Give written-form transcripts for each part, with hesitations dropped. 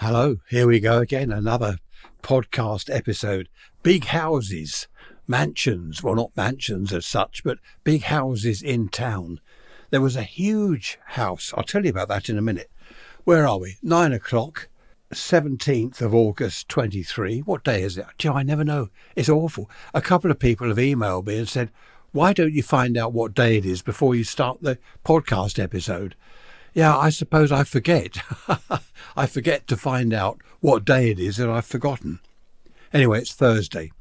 Hello, here we go again, another podcast episode. Big houses, mansions, well not mansions as such, but big houses in town. There was a huge house, I'll tell you about that in a minute. Where are we? 9 o'clock, 17th of August 23. What day is it? Gee, I never know. It's awful. A couple of people have emailed me and said, why don't you find out what day it is before you start the podcast episode? Yeah, I suppose I forget. I forget to find out what day it is and I've forgotten. Anyway, it's Thursday.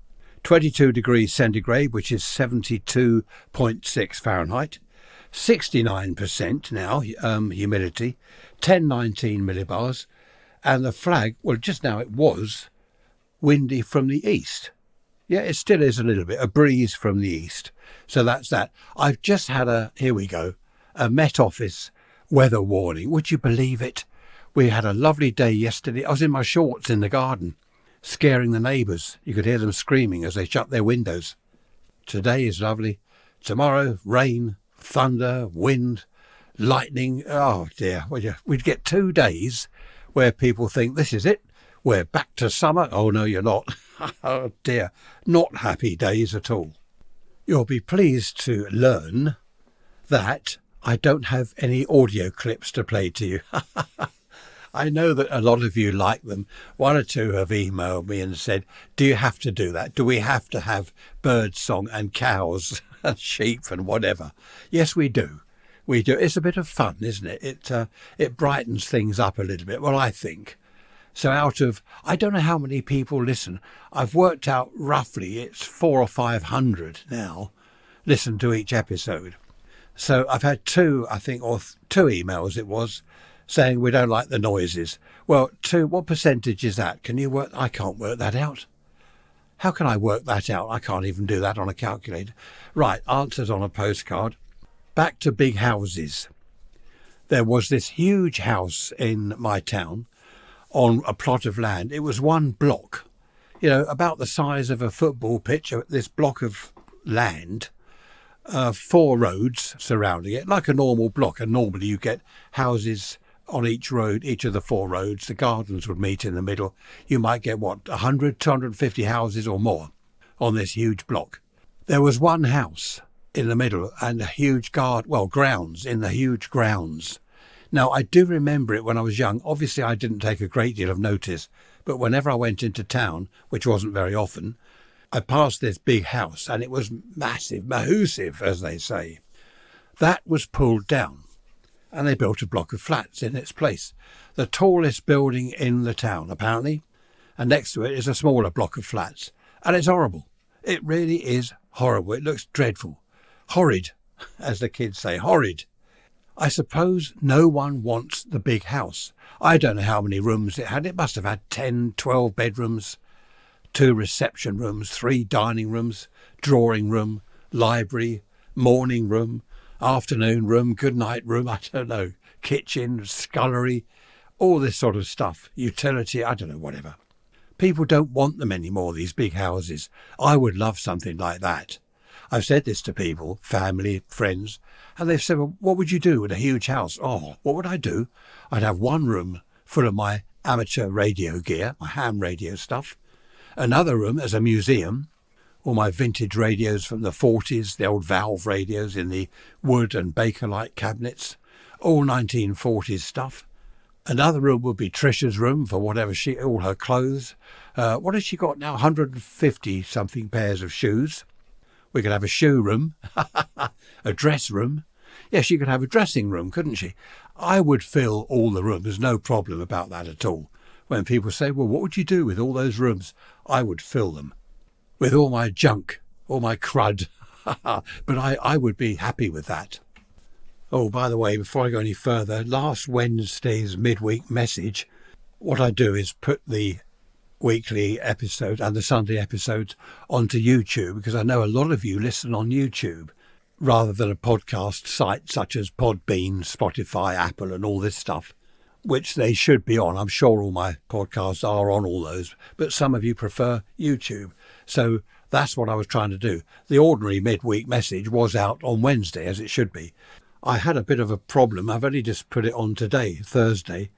22 degrees centigrade, which is 72.6 Fahrenheit. 69% now, humidity. 1019 millibars. And the flag, well, just now it was windy from the east. Yeah, it still is a little bit, a breeze from the east. So that's that. I've just had a Met Office weather warning. Would you believe it? We had a lovely day yesterday. I was in my shorts in the garden, scaring the neighbours. You could hear them screaming as they shut their windows. Today is lovely. Tomorrow, rain, thunder, wind, lightning. Oh dear. We'd get 2 days where people think this is it. We're back to summer. Oh no, you're not. Oh dear. Not happy days at all. You'll be pleased to learn that I don't have any audio clips to play to you. I know that a lot of you like them. One or two have emailed me and said, do you have to do that? Do we have to have bird song and cows and sheep and whatever? Yes, we do. We do. It's a bit of fun, isn't it? It brightens things up a little bit. Well, I think. So I don't know how many people listen. I've worked out roughly it's 400 or 500 now listen to each episode. So I've had two emails it was, saying we don't like the noises. Well, what percentage is that? Can you work? I can't work that out. How can I work that out? I can't even do that on a calculator. Right, answers on a postcard. Back to big houses. There was this huge house in my town on a plot of land. It was one block, about the size of a football pitch, this block of land. 4 roads surrounding it, like a normal block. And normally you get houses on each road, each of the 4 roads. The gardens would meet in the middle. You might get, 100, 250 houses or more on this huge block. There was one house in the middle and a huge grounds in the huge grounds. Now, I do remember it when I was young. Obviously, I didn't take a great deal of notice, but whenever I went into town, which wasn't very often, I passed this big house and it was massive, mahoosive, as they say. That was pulled down and they built a block of flats in its place. The tallest building in the town, apparently. And next to it is a smaller block of flats. And it's horrible. It really is horrible. It looks dreadful. Horrid, as the kids say, horrid. I suppose no one wants the big house. I don't know how many rooms it had. It must have had 10, 12 bedrooms. 2 reception rooms, 3 dining rooms, drawing room, library, morning room, afternoon room, good night room, I don't know, kitchen, scullery, all this sort of stuff, utility, I don't know, whatever. People don't want them anymore, these big houses. I would love something like that. I've said this to people, family, friends, and they've said, well, what would you do with a huge house? Oh, what would I do? I'd have one room full of my amateur radio gear, my ham radio stuff. Another room as a museum, all my vintage radios from the 40s, the old valve radios in the wood and Bakelite cabinets, all 1940s stuff. Another room would be Trisha's room for all her clothes. What has she got now? 150 something pairs of shoes. We could have a shoe room, a dress room. Yes, she could have a dressing room, couldn't she? I would fill all the rooms, no problem about that at all. When people say, well, what would you do with all those rooms? I would fill them with all my junk, all my crud. But I would be happy with that. Oh, by the way, before I go any further, last Wednesday's midweek message, what I do is put the weekly episode and the Sunday episodes onto YouTube, because I know a lot of you listen on YouTube rather than a podcast site such as Podbean, Spotify, Apple and all this stuff, which they should be on. I'm sure all my podcasts are on all those, but some of you prefer YouTube. So that's what I was trying to do. The ordinary midweek message was out on Wednesday, as it should be. I had a bit of a problem. I've only just put it on today, Thursday.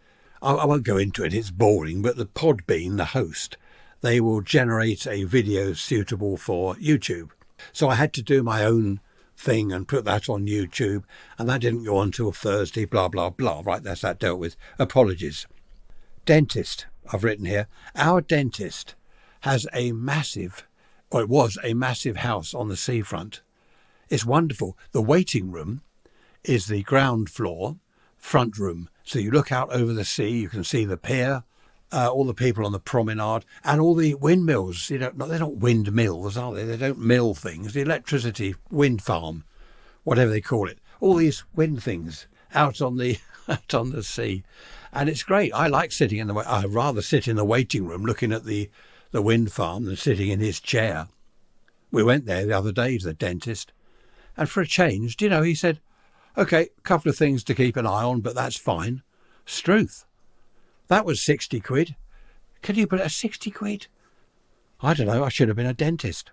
I won't go into it, it's boring, but the Podbean, the host, they will generate a video suitable for YouTube. So I had to do my own thing and put that on YouTube, and that didn't go on until Thursday, blah, blah, blah. Right, that's that dealt with. Apologies. Dentist, I've written here. Our dentist has a massive, or it was a massive house on the seafront. It's wonderful. The waiting room is the ground floor, front room. So you look out over the sea, you can see the pier, all the people on the promenade, and all the windmills. They're not windmills, are they? They don't mill things. The electricity wind farm, whatever they call it. All these wind things out on the sea, and it's great. I like sitting in I'd rather sit in the waiting room looking at the wind farm than sitting in his chair. We went there the other day to the dentist, and for a change, he said, "Okay, a couple of things to keep an eye on, but that's fine." Struth. That was 60 quid. Can you put it at 60 quid? I don't know, I should have been a dentist.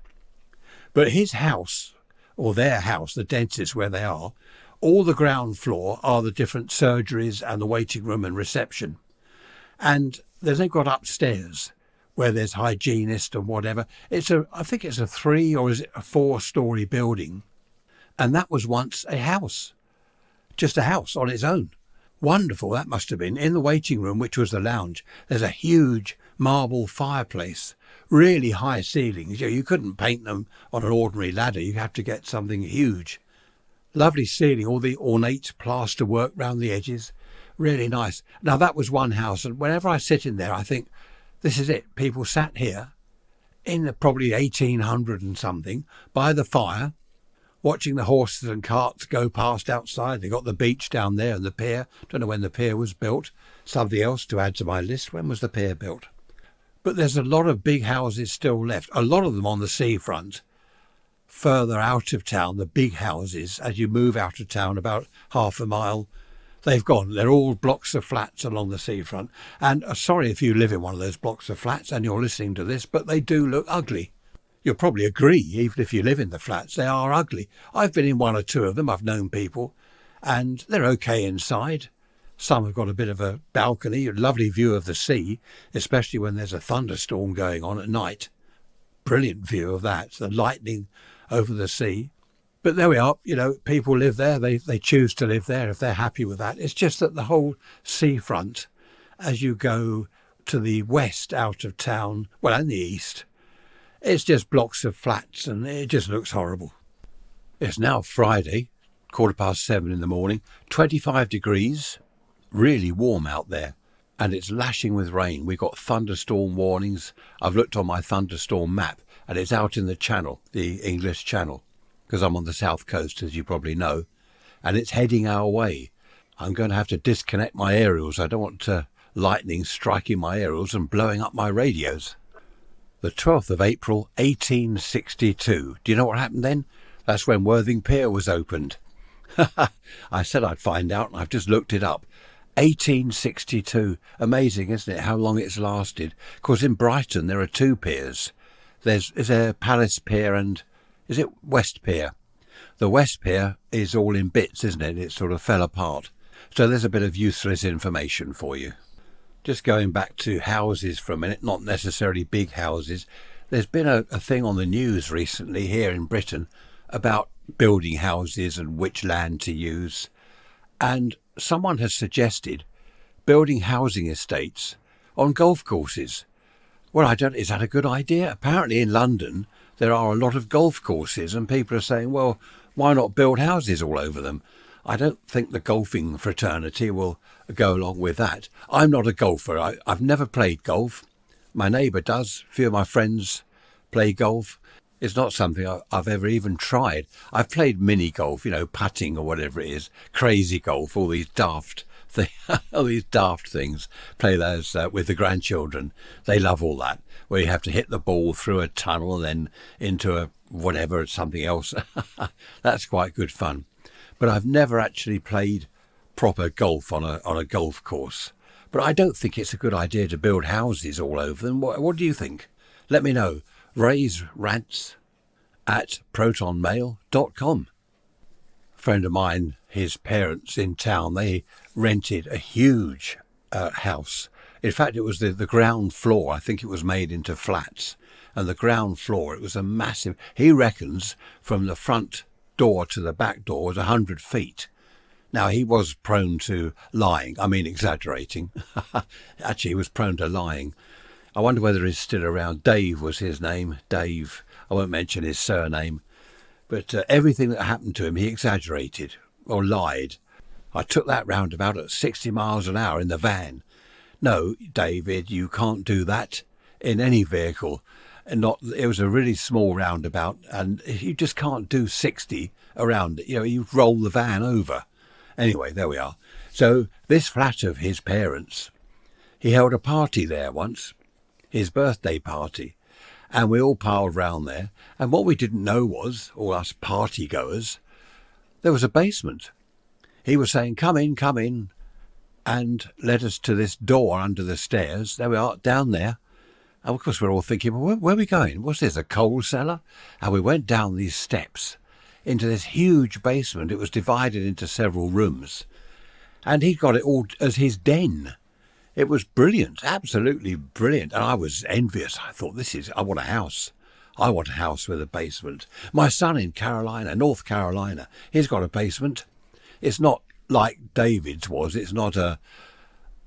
But his house, or their house, the dentist where they are, all the ground floor are the different surgeries and the waiting room and reception. And then they've got upstairs where there's hygienist and whatever. I think it's a 3 or is it a 4-story building. And that was once a house. Just a house on its own. Wonderful, that must have been. In the waiting room, which was the lounge, there's a huge marble fireplace, really high ceilings. You couldn't paint them on an ordinary ladder. You have to get something huge. Lovely ceiling, all the ornate plaster work round the edges. Really nice. Now, that was one house, and whenever I sit in there, I think, this is it. People sat here in probably 1800 and something by the fire, watching the horses and carts go past outside. They got the beach down there and the pier. Don't know when the pier was built. Something else to add to my list. When was the pier built? But there's a lot of big houses still left. A lot of them on the seafront. Further out of town, the big houses, as you move out of town about half a mile, they've gone. They're all blocks of flats along the seafront. And sorry if you live in one of those blocks of flats and you're listening to this, but they do look ugly. You'll probably agree, even if you live in the flats, they are ugly. I've been in 1 or 2 of them. I've known people, and they're okay inside. Some have got a bit of a balcony, a lovely view of the sea, especially when there's a thunderstorm going on at night. Brilliant view of that, the lightning over the sea. But there we are, people live there. They choose to live there if they're happy with that. It's just that the whole seafront, as you go to the west out of town, well, and the east, it's just blocks of flats and it just looks horrible. It's now Friday, 7:15 in the morning, 25 degrees, really warm out there, and it's lashing with rain. We've got thunderstorm warnings. I've looked on my thunderstorm map and it's out in the channel, the English channel, because I'm on the south coast, as you probably know, and it's heading our way. I'm going to have to disconnect my aerials. I don't want lightning striking my aerials and blowing up my radios. The 12th of April, 1862. Do you know what happened then? That's when Worthing Pier was opened. I said I'd find out, and I've just looked it up. 1862. Amazing, isn't it, how long it's lasted? Of course, in Brighton, there are 2 piers. Is there Palace Pier and, is it West Pier? The West Pier is all in bits, isn't it? It sort of fell apart. So there's a bit of useless information for you. Just going back to houses for a minute, not necessarily big houses. There's been a thing on the news recently here in Britain about building houses and which land to use. And someone has suggested building housing estates on golf courses. Well, is that a good idea? Apparently in London there are a lot of golf courses and people are saying, well, why not build houses all over them? I don't think the golfing fraternity will go along with that. I'm not a golfer. I've never played golf. My neighbour does. A few of my friends play golf. It's not something I've ever even tried. I've played mini golf, putting or whatever it is, crazy golf, all these daft things. Play those with the grandchildren. They love all that, where you have to hit the ball through a tunnel and then into something else. That's quite good fun. But I've never actually played proper golf on a golf course. But I don't think it's a good idea to build houses all over them. What do you think? Let me know. Ray's Rants at protonmail.com. A friend of mine, his parents in town, they rented a huge house. In fact, it was the ground floor. I think it was made into flats. And the ground floor, it was a massive... He reckons from the front door to the back door was 100 feet. Now, he was prone to lying. I mean, exaggerating. Actually, he was prone to lying. I wonder whether he's still around. Dave was his name. Dave. I won't mention his surname. But everything that happened to him, he exaggerated or lied. I took that roundabout at 60 miles an hour in the van. No, David, you can't do that in any vehicle. And it was a really small roundabout, and you just can't do 60 around it. You know, you roll the van over. Anyway, there we are. So this flat of his parents, he held a party there once, his birthday party, and we all piled round there. And what we didn't know was, all us party goers, there was a basement. He was saying, come in, and led us to this door under the stairs. There we are, down there. And of course, we're all thinking, well, where are we going? What's this, a coal cellar? And we went down these steps into this huge basement. It was divided into several rooms. And he'd got it all as his den. It was brilliant, absolutely brilliant. And I was envious. I thought, I want a house. I want a house with a basement. My son in North Carolina, he's got a basement. It's not like David's was. It's not a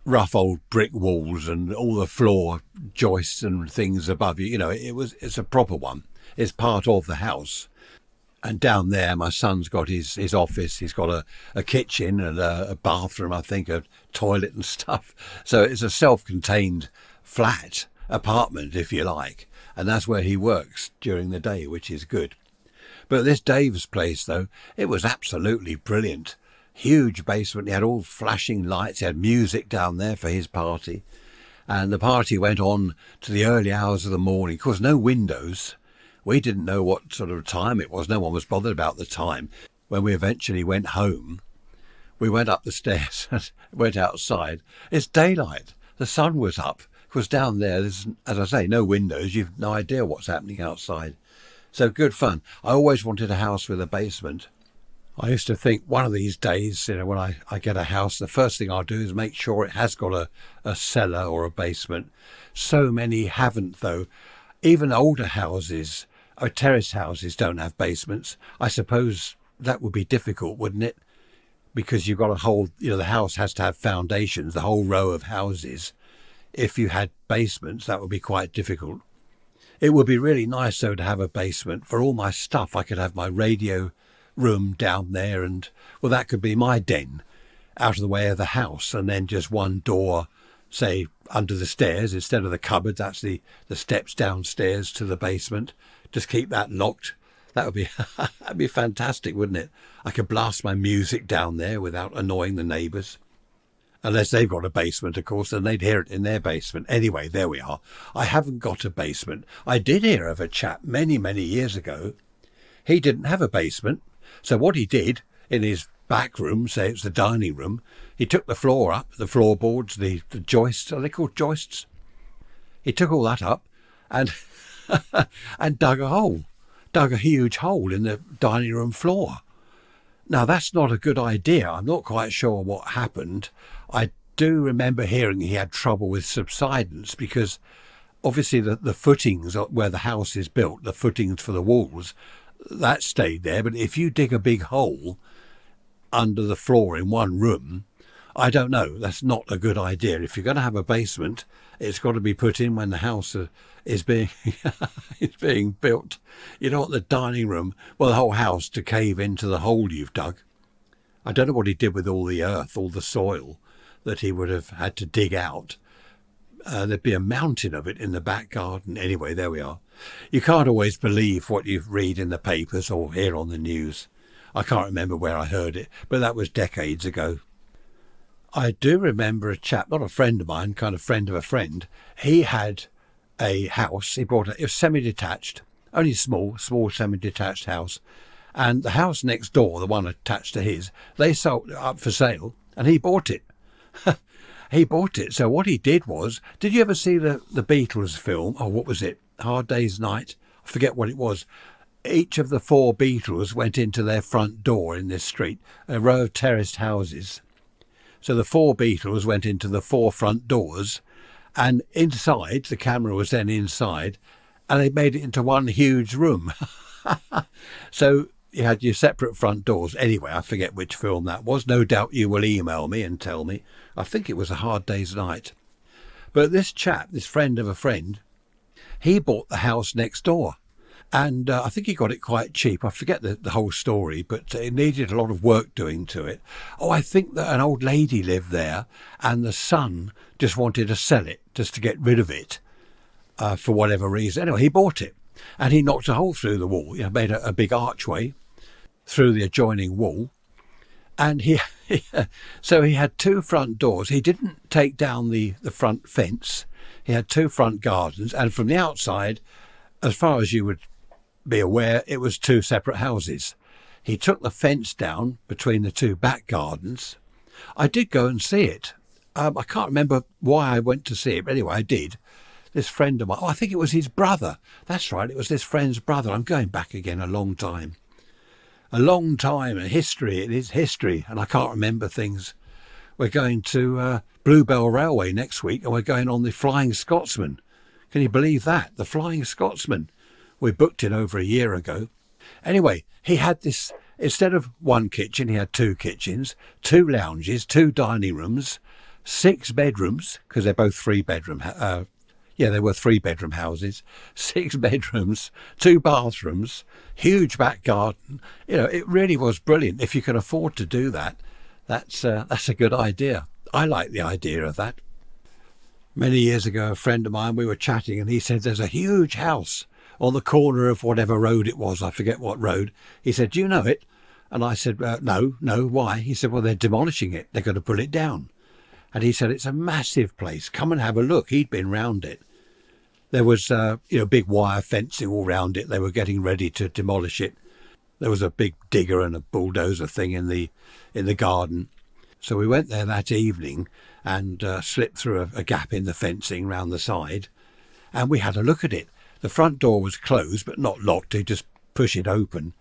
rough old brick walls and all the floor joists and things above you. You know, it's a proper one. It's part of the house. And down there, my son's got his office. He's got a kitchen and a bathroom, I think, a toilet and stuff. So it's a self-contained flat, apartment, if you like. And that's where he works during the day, which is good. But this Dave's place, though, it was absolutely brilliant. Huge basement. He had all flashing lights. He had music down there for his party. And the party went on to the early hours of the morning. Of course, no windows. We didn't know what sort of time it was. No one was bothered about the time. When we eventually went home, we went up the stairs and went outside. It's daylight. The sun was up. Because down there, there's, as I say, no windows. You've no idea what's happening outside. So good fun. I always wanted a house with a basement. I used to think one of these days, you know, when I get a house, the first thing I'll do is make sure it has got a cellar or a basement. So many haven't, though. Even older houses, or terrace houses, don't have basements. I suppose that would be difficult, wouldn't it? Because you've got a whole, you know, the house has to have foundations, the whole row of houses. If you had basements, that would be quite difficult. It would be really nice, though, to have a basement. For all my stuff, I could have my radio room down there, and, well, that could be my den out of the way of the house, and then just one door, say, under the stairs instead of the cupboard. That's the steps downstairs to the basement. Just keep that locked. That would be that'd be fantastic, wouldn't it? I could blast my music down there without annoying the neighbours. Unless they've got a basement, of course, then they'd hear it in their basement. Anyway, there we are. I haven't got a basement. I did hear of a chap many, many years ago. He didn't have a basement. So what he did in his back room, say it's the dining room, he took the floor up, the floorboards, the joists, are they called joists? He took all that up and and dug a huge hole in the dining room floor. Now, that's not a good idea. I'm not quite sure what happened. I do remember hearing he had trouble with subsidence because obviously the footings where the house is built, the footings for the walls, that stayed there. But if you dig a big hole under the floor in one room, I don't know. That's not a good idea. If you're going to have a basement, it's got to be put in when the house is being is being built. You don't want the dining room, well, the whole house to cave into the hole you've dug. I don't know what he did with all the earth, all the soil that he would have had to dig out. There'd be a mountain of it in the back garden. Anyway, there we are. You can't always believe what you read in the papers or hear on the news. I can't remember where I heard it, but that was decades ago. I do remember a chap, not a friend of mine, kind of friend of a friend. He had a house. He bought it was semi-detached, only small semi-detached house. And the house next door, the one attached to his, they sold it up for sale, and he bought it. He bought it. So what he did was, did you ever see the Beatles film? Oh, what was it? Hard Day's Night? I forget what it was. Each of the 4 Beatles went into their front door in this street, a row of terraced houses. So the four Beatles went into the four front doors, and inside, the camera was then inside, and they made it into one huge room. So you had your separate front doors. Anyway, I forget which film that was. No doubt you will email me and tell me. I think it was A Hard Day's Night. But this chap, this friend of a friend, he bought the house next door. And I think he got it quite cheap. I forget the whole story, but it needed a lot of work doing to it. Oh, I think that an old lady lived there, and the son just wanted to sell it, just to get rid of it, for whatever reason. Anyway, he bought it, and he knocked a hole through the wall. Made a big archway through the adjoining wall. And so he had two front doors. He didn't take down the front fence. He had two front gardens, and from the outside, as far as you would be aware, it was two separate houses. He took the fence down between the two back gardens. I did go and see it. I can't remember why I went to see it, but anyway, I did. This friend of mine, I think it was his brother. That's right, it was this friend's brother. I'm going back again a long time. A long time in history. It is history, and I can't remember things. We're going to Bluebell Railway next week, and we're going on the Flying Scotsman. Can you believe that? The Flying Scotsman. We booked it over a year ago. Anyway, he had this, instead of one kitchen, he had two kitchens, two lounges, two dining rooms, 6 bedrooms, because they're both 3-bedroom. They were 3-bedroom houses, 6 bedrooms, 2 bathrooms, huge back garden. It really was brilliant. If you can afford to do that, that's a good idea. I like the idea of that. Many years ago, a friend of mine, we were chatting, and he said there's a huge house on the corner of whatever road it was. I forget what road. He said, do you know it? And I said, no, why? He said, well, they're demolishing it. They're going to pull it down. And he said, it's a massive place. Come and have a look. He'd been round it. There was, big wire fencing all round it. They were getting ready to demolish it. There was a big digger and a bulldozer thing in the garden. So we went there that evening and slipped through a gap in the fencing round the side. And we had a look at it. The front door was closed, but not locked. You just push it open.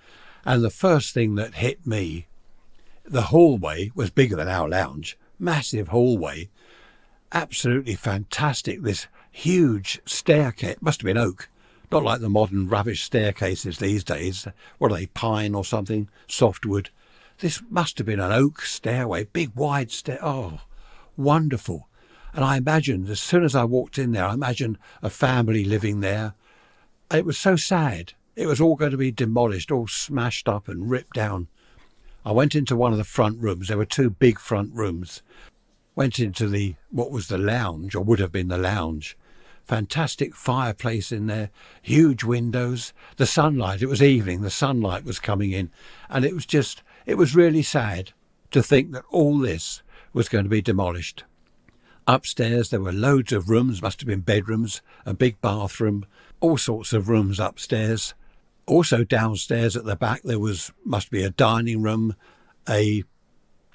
And the first thing that hit me, the hallway was bigger than our lounge. Massive hallway. Absolutely fantastic. This huge staircase. Must have been oak. Not like the modern rubbish staircases these days. What are they, pine or something? Softwood. This must have been an oak stairway. Big wide stair. Oh, wonderful. And I imagined, as soon as I walked in there, I imagined a family living there. It was so sad. It was all going to be demolished, all smashed up and ripped down. I went into one of the front rooms. There were 2 big front rooms. Went into what was the lounge, or would have been the lounge. Fantastic fireplace in there, huge windows, the sunlight. It was evening, the sunlight was coming in. And it was really sad to think that all this was going to be demolished. Upstairs there were loads of rooms, must have been bedrooms, a big bathroom, all sorts of rooms upstairs. Also downstairs at the back there must be a dining room, a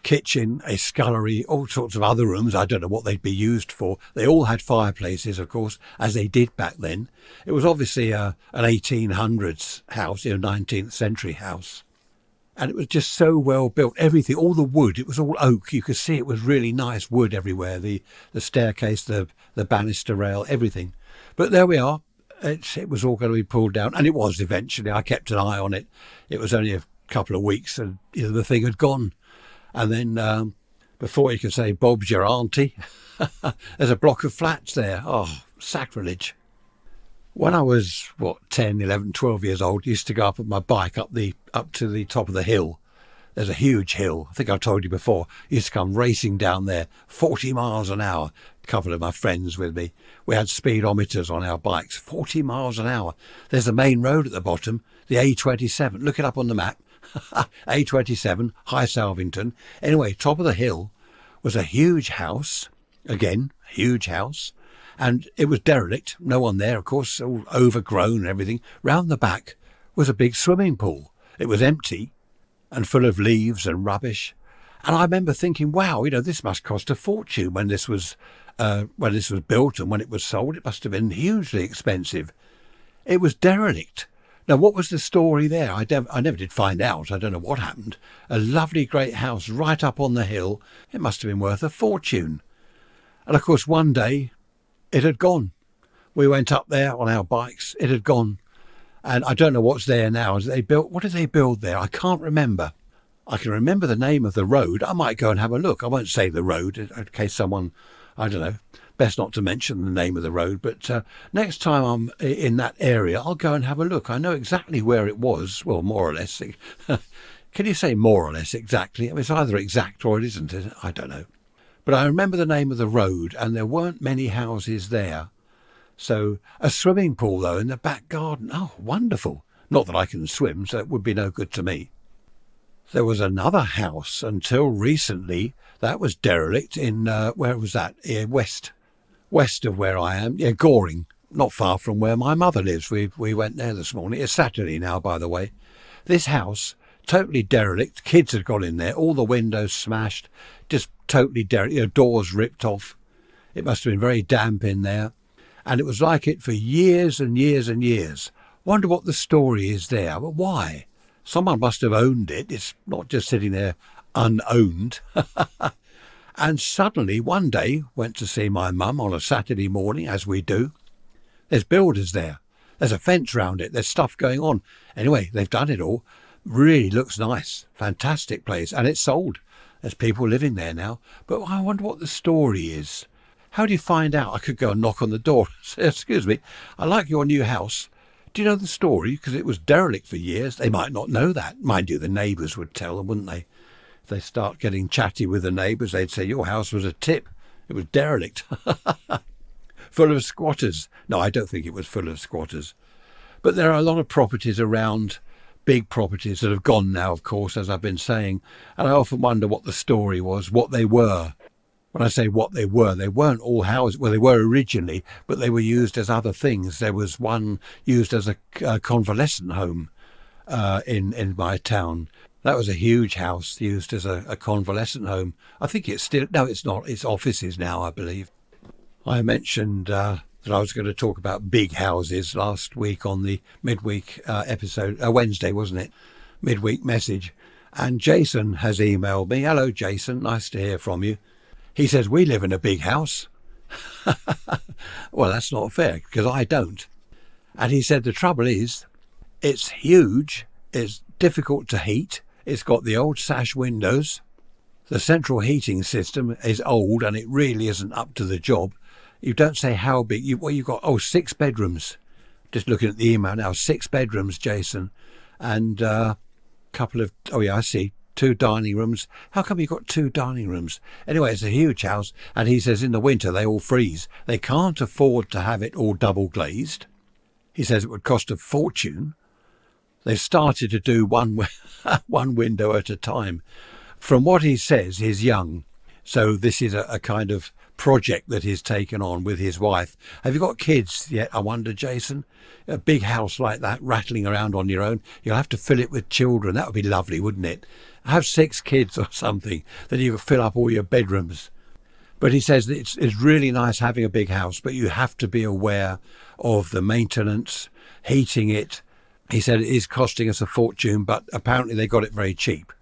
kitchen, a scullery, all sorts of other rooms. I don't know what they'd be used for. They all had fireplaces, of course, as they did back then. It was obviously an 1800s house, 19th century house. And it was just so well built. Everything, all the wood, it was all oak. You could see it was really nice wood everywhere. The staircase, the banister rail, everything. But there we are. It was all going to be pulled down. And it was eventually. I kept an eye on it. It was only a couple of weeks and the thing had gone. And then before you could say Bob's your auntie, there's a block of flats there. Oh, sacrilege. When I was, 10, 11, 12 years old, I used to go up on my bike up to the top of the hill. There's a huge hill. I think I told you before. I used to come racing down there, 40 miles an hour. A couple of my friends with me. We had speedometers on our bikes, 40 miles an hour. There's the main road at the bottom, the A27. Look it up on the map. A27, High Salvington. Anyway, top of the hill was a huge house. Again, huge house. And it was derelict. No one there, of course, all overgrown and everything. Round the back was a big swimming pool. It was empty and full of leaves and rubbish. And I remember thinking, wow, this must cost a fortune when this was built and when it was sold. It must have been hugely expensive. It was derelict. Now, what was the story there? I never did find out. I don't know what happened. A lovely, great house right up on the hill. It must have been worth a fortune. And of course, one day it had gone. We went up there on our bikes. It had gone. And I don't know what's there now. What did they build there? I can't remember. I can remember the name of the road. I might go and have a look. I won't say the road in case someone, I don't know, best not to mention the name of the road. But next time I'm in that area, I'll go and have a look. I know exactly where it was. Well, more or less. Can you say more or less exactly? I mean, it's either exact or it isn't. I don't know. But I remember the name of the road, and there weren't many houses there. So a swimming pool, though, in the back garden. Oh, wonderful. Not that I can swim, so it would be no good to me. There was another house until recently. That was derelict in, where was that? West of where I am. Yeah, Goring. Not far from where my mother lives. We went there this morning. It's Saturday now, by the way. This house, totally derelict. Kids had gone in there. All the windows smashed. Just totally derelict. Doors ripped off. It must have been very damp in there. And it was like it for years and years and years. Wonder what the story is there. But why? Someone must have owned it. It's not just sitting there unowned. And suddenly, one day, went to see my mum on a Saturday morning, as we do. There's builders there. There's a fence round it. There's stuff going on. Anyway, they've done it all. Really looks nice. Fantastic place. And it's sold. There's people living there now. But I wonder what the story is. How do you find out? I could go and knock on the door. Say, excuse me, I like your new house. Do you know the story? Because it was derelict for years. They might not know that. Mind you, the neighbours would tell them, wouldn't they? If they start getting chatty with the neighbours, they'd say, your house was a tip. It was derelict. Full of squatters. No, I don't think it was full of squatters. But there are a lot of properties around, big properties that have gone now, of course, as I've been saying. And I often wonder what the story was, what they were. When I say what they weren't all houses. Well, they were originally, but they were used as other things. There was one used as a convalescent home in my town. That was a huge house used as a convalescent home. I think it's still, no, it's not. It's offices now, I believe. I mentioned that I was going to talk about big houses last week on the midweek episode, Wednesday, wasn't it? Midweek message. And Jason has emailed me. Hello, Jason. Nice to hear from you. He says, we live in a big house. Well, that's not fair, because I don't. And he said, the trouble is, it's huge, it's difficult to heat, it's got the old sash windows, the central heating system is old and it really isn't up to the job. You don't say how big, you've got, 6 bedrooms. Just looking at the email now, 6 bedrooms, Jason. And couple of, I see. 2 dining rooms. How come you've got 2 dining rooms? Anyway, it's a huge house, and he says in the winter they all freeze. They can't afford to have it all double glazed. He says it would cost a fortune. They've started to do one window at a time. From what he says, he's young, so this is a kind of project that he's taken on with his wife. Have you got kids yet, I wonder, Jason? A big house like that, rattling around on your own, you'll have to fill it with children. That would be lovely, wouldn't it? Have 6 kids or something, then you could fill up all your bedrooms. But he says that it's really nice having a big house, but you have to be aware of the maintenance, heating it. He said it is costing us a fortune, but apparently they got it very cheap.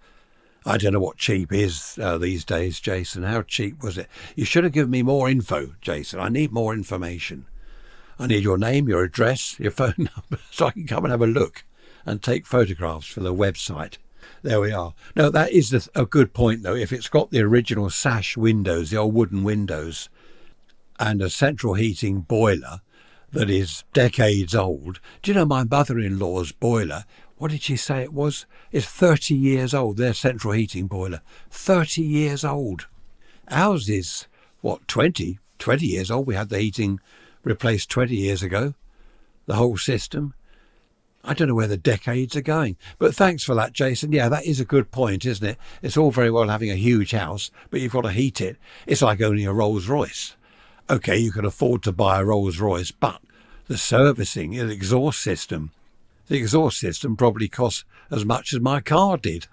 I don't know what cheap is these days, Jason. How cheap was it? You should have given me more info, Jason. I need more information. I need your name, your address, your phone number, so I can come and have a look and take photographs for the website. There we are. No, that is a good point, though. If it's got the original sash windows, the old wooden windows, and a central heating boiler that is decades old. Do you know my mother-in-law's boiler? What did she say it was? It's 30 years old, their central heating boiler. 30 years old. Ours is, 20 years old. We had the heating replaced 20 years ago. The whole system. I don't know where the decades are going. But thanks for that, Jason. Yeah, that is a good point, isn't it? It's all very well having a huge house, but you've got to heat it. It's like owning a Rolls Royce. OK, you can afford to buy a Rolls Royce, but the servicing, the exhaust system probably costs as much as my car did.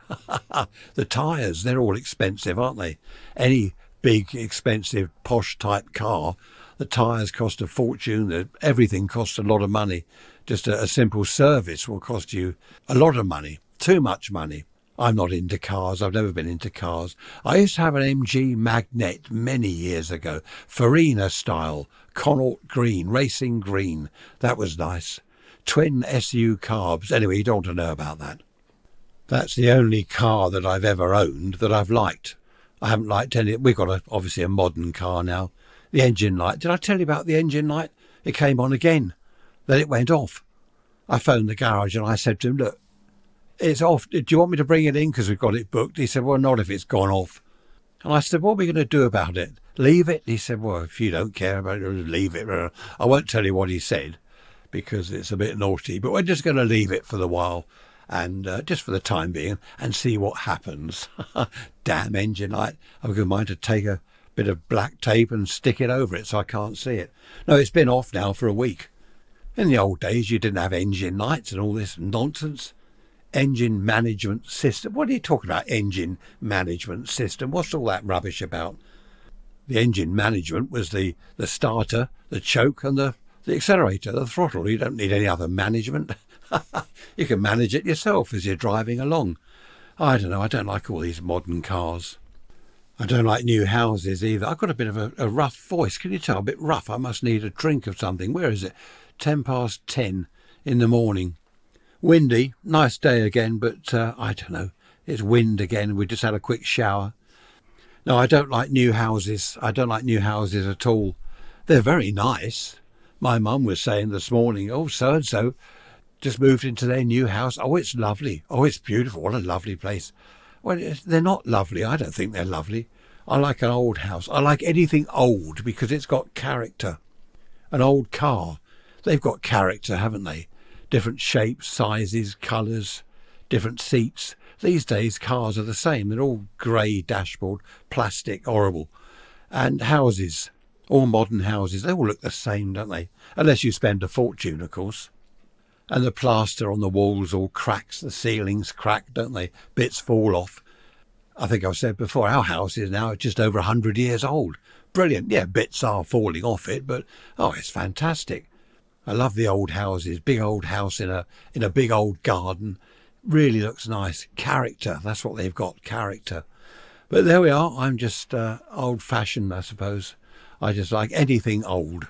The tyres, they're all expensive, aren't they? Any big, expensive, posh type car, The tyres cost a fortune. Everything costs a lot of money. Just a simple service will cost you a lot of money, too much money. I'm not into cars. I've never been into cars. I used to have an MG Magnet many years ago, Farina style, Connaught green, racing green. That was nice. Twin SU carbs. Anyway, you don't want to know about that. That's the only car that I've ever owned that I've liked. I haven't liked any. We've got obviously a modern car now. The engine light. Did I tell you about the engine light? It came on again. Then it went off. I phoned the garage and I said to him, look, it's off. Do you want me to bring it in because we've got it booked? He said, well, not if it's gone off. And I said, what are we going to do about it? Leave it? He said, well, if you don't care about it, leave it. I won't tell you what he said because it's a bit naughty, but we're just going to leave it for the while. And just for the time being, and see what happens. Damn engine light. I've got mind to take a bit of black tape and stick it over it so I can't see it. No, it's been off now for a week. In the old days, you didn't have engine lights and all this nonsense. Engine management system. What are you talking about, engine management system? What's all that rubbish about? The engine management was the starter, the choke, and the accelerator, the throttle. You don't need any other management. You can manage it yourself as you're driving along. I don't know. I don't like all these modern cars. I don't like new houses either. I've got a bit of a rough voice. Can you tell? A bit rough. I must need a drink of something. Where is it? 10:10 in the morning. Windy. Nice day again, but I don't know. It's wind again. We just had a quick shower. No, I don't like new houses. I don't like new houses at all. They're very nice. My mum was saying this morning, oh, so-and-so just moved into their new house. Oh, it's lovely. Oh, it's beautiful. What a lovely place. Well, they're not lovely. I don't think they're lovely. I like an old house. I like anything old because it's got character. An old car. They've got character, haven't they? Different shapes, sizes, colours, different seats. These days, cars are the same. They're all grey dashboard, plastic, horrible. And houses, all modern houses, they all look the same, don't they? Unless you spend a fortune, of course. And the plaster on the walls all cracks, the ceilings crack, don't they? Bits fall off. I think I've said before, our house is now just over 100 years old. Brilliant. Yeah, bits are falling off it, but, oh, it's fantastic. I love the old houses. Big old house in a big old garden. Really looks nice. Character, that's what they've got, character. But there we are. I'm just old-fashioned, I suppose. I just like anything old.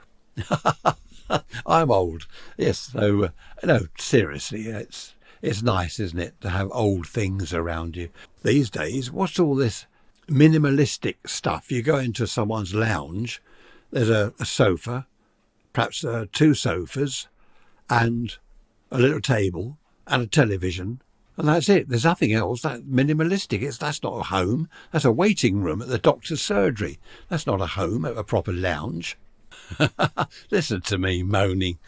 I'm old. Yes, so, no, seriously, it's nice, isn't it, to have old things around you. These days, what's all this minimalistic stuff? You go into someone's lounge, there's a sofa, perhaps 2 sofas, and a little table, and a television, and that's it. There's nothing else. That's minimalistic. That's not a home. That's a waiting room at the doctor's surgery. That's not a home, a proper lounge. Listen to me moaning.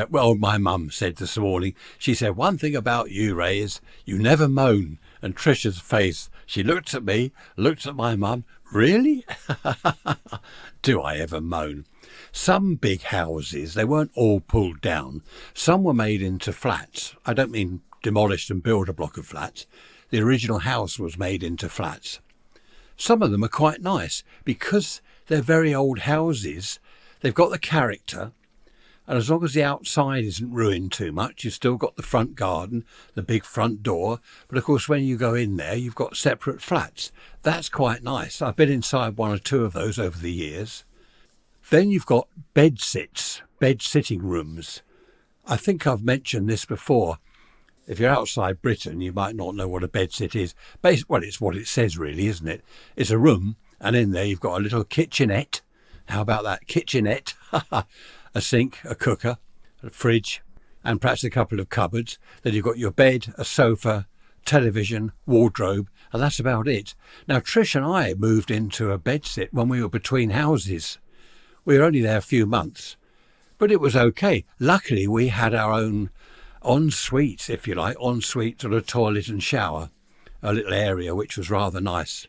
Well, my mum said this morning, she said, one thing about you, Ray, is you never moan. And Trisha's face, she looked at me, looked at my mum. Really? Do I ever moan? Some big houses, they weren't all pulled down. Some were made into flats. I don't mean demolished and built a block of flats. The original house was made into flats. Some of them are quite nice because they're very old houses. They've got the character, and as long as the outside isn't ruined too much, you've still got the front garden, the big front door. But of course, when you go in there, you've got separate flats. That's quite nice. I've been inside 1 or 2 of those over the years. Then you've got bed sitting rooms. I think I've mentioned this before. If you're outside Britain, you might not know what a bedsit is. Well, it's what it says really, isn't it? It's a room, and in there you've got a little kitchenette. How about that? Kitchenette. A sink, a cooker, a fridge, and perhaps a couple of cupboards. Then you've got your bed, a sofa, television, wardrobe, and that's about it. Now, Trish and I moved into a bedsit when we were between houses. We were only there a few months, but it was okay. Luckily, we had our own ensuite, if you like, ensuite sort of toilet and shower, a little area which was rather nice,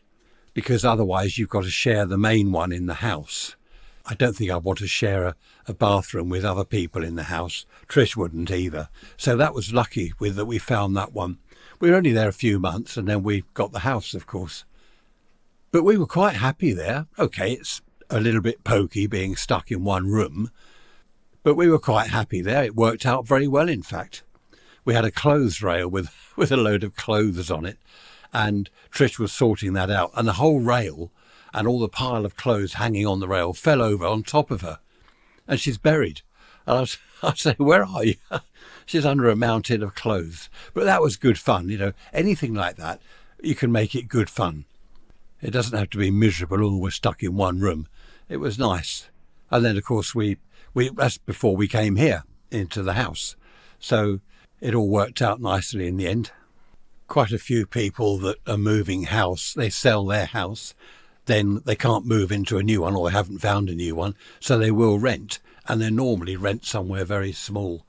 because otherwise you've got to share the main one in the house. I don't think I'd want to share a bathroom with other people in the house. Trish wouldn't either. So that was lucky that we found that one. We were only there a few months and then we got the house, of course. But we were quite happy there. Okay, it's a little bit pokey being stuck in one room, but we were quite happy there. It worked out very well, in fact. We had a clothes rail with a load of clothes on it, and Trish was sorting that out, and the whole rail and all the pile of clothes hanging on the rail fell over on top of her, and she's buried. And I say, where are you? She's under a mountain of clothes. But that was good fun, you know. Anything like that, you can make it good fun. It doesn't have to be miserable, oh, we're stuck in one room. It was nice. And then, of course, we that's before we came here into the house. So it all worked out nicely in the end. Quite a few people that are moving house, they sell their house, then they can't move into a new one, or they haven't found a new one, so they will rent, and they normally rent somewhere very small.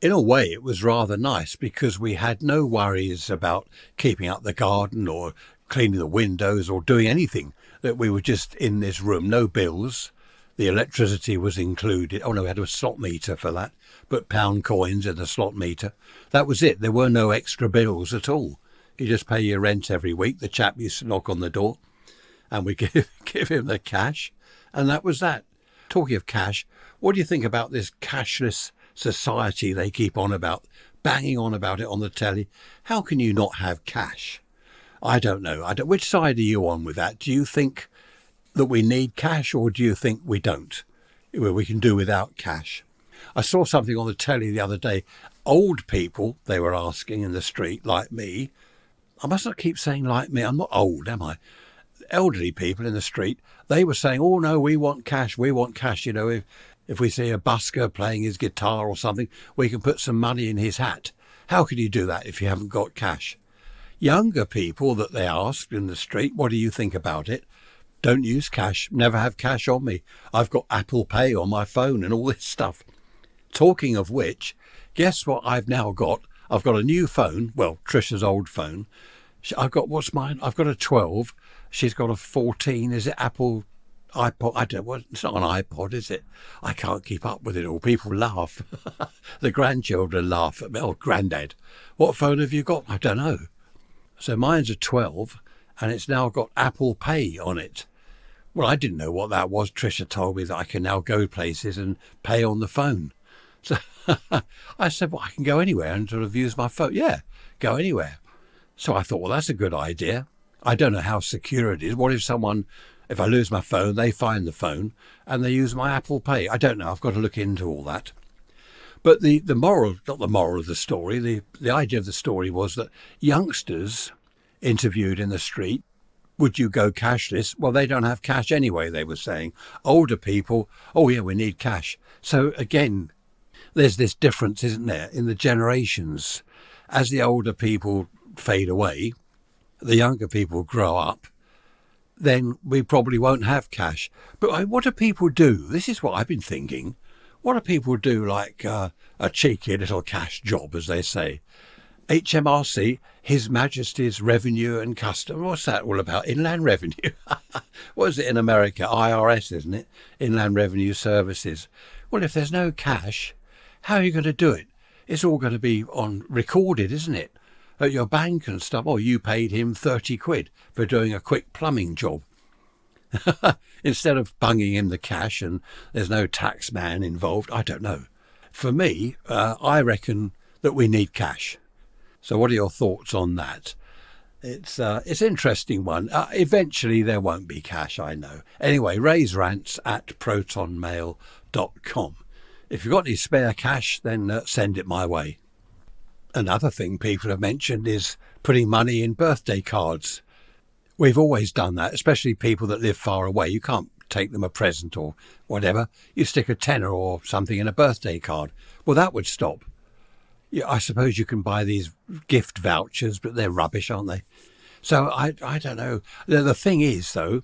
In a way, it was rather nice because we had no worries about keeping up the garden or cleaning the windows or doing anything. That we were just in this room, no bills. The electricity was included. Oh no, we had a slot meter for that. Put pound coins in the slot meter. That was it. There were no extra bills at all. You just pay your rent every week. The chap used to knock on the door and we give him the cash. And that was that. Talking of cash, what do you think about this cashless society they keep on about, banging on about it on the telly? How can you not have cash? I don't know. Which side are you on with that? Do you think that we need cash, or do you think we don't? Well, we can do without cash. I saw something on the telly the other day. Old people, they were asking in the street, like me. I must not keep saying like me. I'm not old, am I? Elderly people in the street, they were saying, oh no, we want cash. We want cash. You know, if we see a busker playing his guitar or something, we can put some money in his hat. How can you do that if you haven't got cash? Younger people that they asked in the street, what do you think about it? Don't use cash, never have cash on me. I've got Apple Pay on my phone and all this stuff. Talking of which, guess what I've now got? I've got a new phone, well, Trisha's old phone. I've got, what's mine? I've got a 12. She's got a 14. Is it Apple iPod? I don't know. It's not an iPod, is it? I can't keep up with it all. People laugh. The grandchildren laugh at me. Oh, Grandad, what phone have you got? I don't know. So mine's a 12 and it's now got Apple Pay on it. Well, I didn't know what that was. Trisha told me that I can now go places and pay on the phone. So I said, well, I can go anywhere and sort of use my phone. Yeah, go anywhere. So I thought, well, that's a good idea. I don't know how secure it is. What if I lose my phone, they find the phone and they use my Apple Pay? I don't know. I've got to look into all that. But the moral, not the moral of the story, the idea of the story was that youngsters interviewed in the street, would you go cashless? Well, they don't have cash anyway, they were saying. Older people, oh yeah, we need cash. So again, there's this difference, isn't there, in the generations. As the older people fade away, the younger people grow up, then we probably won't have cash. But what do people do? This is what I've been thinking. What do people do, like a cheeky little cash job, as they say? HMRC, His Majesty's Revenue and Customs. What's that all about? Inland Revenue. What is it in America? IRS, isn't it? Inland Revenue Services. Well, if there's no cash, how are you going to do it? It's all going to be on recorded, isn't it? At your bank and stuff. Oh, you paid him 30 quid for doing a quick plumbing job. Instead of bunging him the cash and there's no tax man involved. I don't know. For me, I reckon that we need cash. So what are your thoughts on that? It's an interesting one. Eventually there won't be cash, I know. Anyway, raise rants at protonmail.com. If you've got any spare cash, then send it my way. Another thing people have mentioned is putting money in birthday cards. We've always done that, especially people that live far away. You can't take them a present or whatever. You stick a tenner or something in a birthday card. Well, that would stop. Yeah, I suppose you can buy these gift vouchers, but they're rubbish, aren't they? So I don't know. The thing is, though,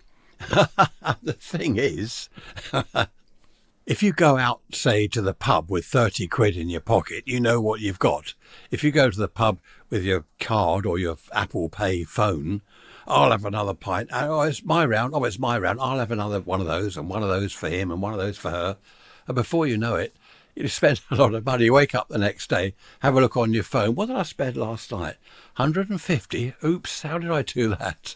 if you go out, say, to the pub with 30 quid in your pocket, you know what you've got. If you go to the pub with your card or your Apple Pay phone, I'll have another pint. Oh, it's my round. Oh, it's my round. I'll have another one of those and one of those for him and one of those for her. And before you know it, you spend a lot of money. You wake up the next day, have a look on your phone. What did I spend last night? 150? Oops, how did I do that?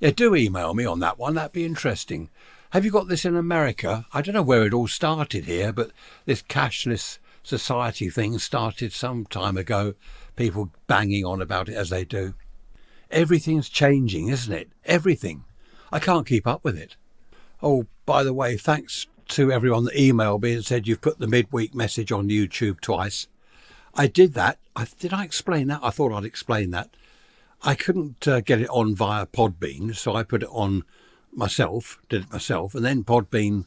Yeah, do email me on that one. That'd be interesting. Have you got this in America? I don't know where it all started here, but this Cashless Society thing started some time ago. People banging on about it as they do. Everything's changing, isn't it? Everything. I can't keep up with it. Oh, by the way, thanks to everyone that emailed me and said you've put the midweek message on YouTube twice. I did that. Did I explain that? I thought I'd explain that. I couldn't get it on via Podbean, so I put it on myself, did it myself, and then Podbean,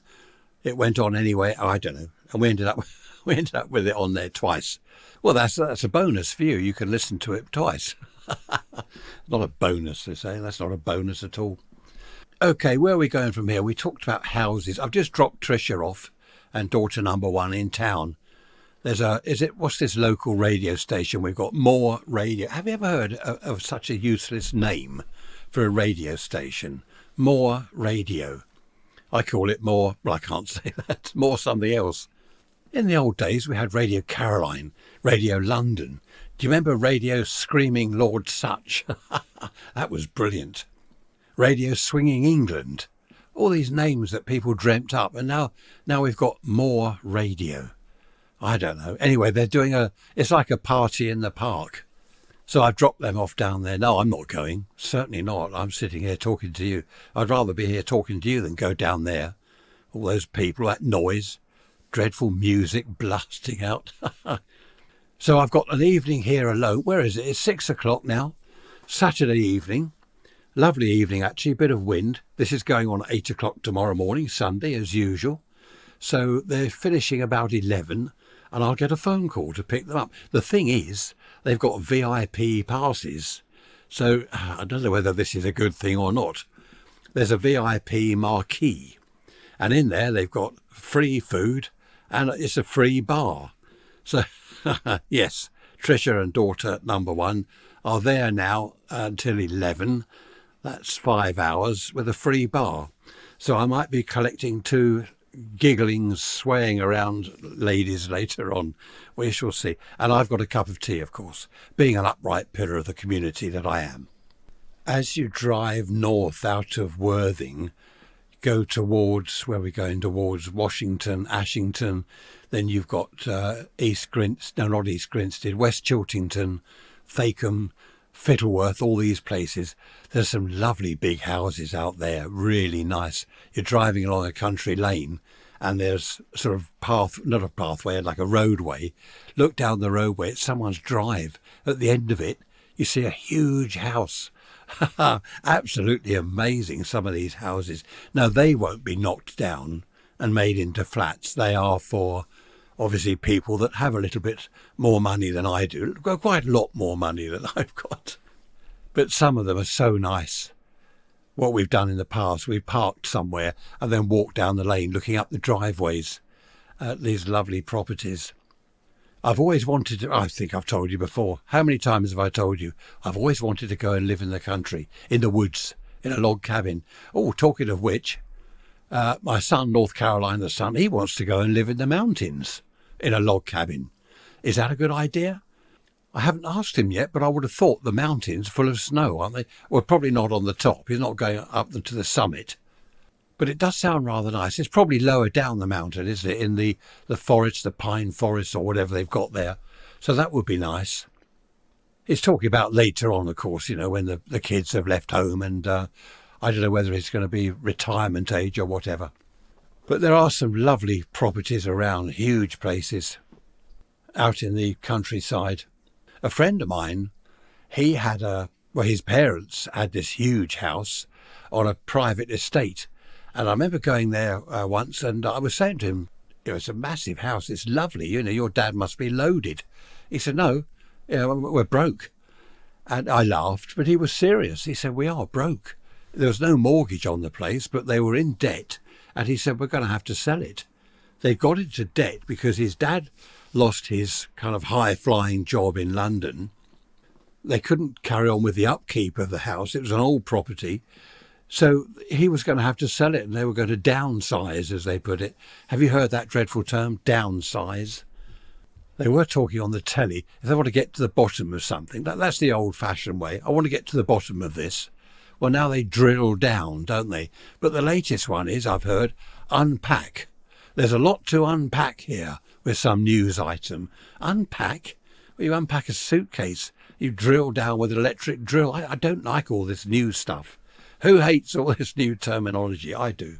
it went on anyway. I don't know, and we ended up with it on there twice. Well, that's a bonus for you. You can listen to it twice. Not a bonus, they say. That's not a bonus at all. Okay, where are we going from here? We talked about houses. I've just dropped Tricia off and daughter number one in town. What's this local radio station? We've got More Radio. Have you ever heard of such a useless name for a radio station? More Radio. I call it More, well, I can't say that, More something else. In the old days, we had Radio Caroline, Radio London. Do you remember Radio Screaming Lord Such? That was brilliant. Radio Swinging England. All these names that people dreamt up, and now we've got More Radio. I don't know. Anyway, they're doing it's like a party in the park. So I've dropped them off down there. No, I'm not going. Certainly not. I'm sitting here talking to you. I'd rather be here talking to you than go down there. All those people, that noise, dreadful music blasting out. So I've got an evening here alone. Where is it? It's 6 o'clock now. Saturday evening. Lovely evening, actually. A bit of wind. This is going on at 8 o'clock tomorrow morning, Sunday, as usual. So they're finishing about 11, and I'll get a phone call to pick them up. The thing is, they've got VIP passes. So I don't know whether this is a good thing or not. There's a VIP marquee, and in there they've got free food, and it's a free bar. So, yes, Tricia and daughter number one are there now until 11. That's 5 hours with a free bar. So I might be collecting 2 giggling, swaying around ladies later on. We shall see. And I've got a cup of tea, of course, being an upright pillar of the community that I am. As you drive north out of Worthing, go towards, where we're going towards Washington, Ashington, then you've got West Chiltington, Thacombe, Fittleworth, all these places. There's some lovely big houses out there, really nice. You're driving along a country lane and there's sort of not a pathway, like a roadway. Look down the roadway, it's someone's drive. At the end of it, you see a huge house. Absolutely amazing, some of these houses. Now, they won't be knocked down and made into flats. They are for, obviously, people that have a little bit more money than I do. Quite a lot more money than I've got. But some of them are so nice. What we've done in the past, we've parked somewhere and then walked down the lane looking up the driveways at these lovely properties. I've always wanted to, I think I've told you before, how many times have I told you? I've always wanted to go and live in the country, in the woods, in a log cabin. Oh, talking of which, my son, North Carolina son, he wants to go and live in the mountains in a log cabin. Is that a good idea? I haven't asked him yet, but I would have thought the mountains full of snow, aren't they? Well, probably not on the top. He's not going up to the summit. But it does sound rather nice. It's probably lower down the mountain, isn't it? In the forest, the pine forest or whatever they've got there. So that would be nice. He's talking about later on, of course, when the kids have left home and I don't know whether it's going to be retirement age or whatever. But there are some lovely properties around, huge places out in the countryside. A friend of mine, he had his parents had this huge house on a private estate. And I remember going there once and I was saying to him, it's a massive house, it's lovely, your dad must be loaded. He said, no, we're broke. And I laughed, but he was serious. He said, we are broke. There was no mortgage on the place, but they were in debt. And he said, we're going to have to sell it. They got into debt because his dad lost his kind of high-flying job in London. They couldn't carry on with the upkeep of the house. It was an old property. So he was going to have to sell it and they were going to downsize, as they put it. Have you heard that dreadful term, downsize? They were talking on the telly. If they want to get to the bottom of something, that's the old-fashioned way. I want to get to the bottom of this. Well, now they drill down, don't they? But the latest one is, I've heard, unpack. There's a lot to unpack here with some news item. Unpack? Well, you unpack a suitcase. You drill down with an electric drill. I don't like all this new stuff. Who hates all this new terminology? I do.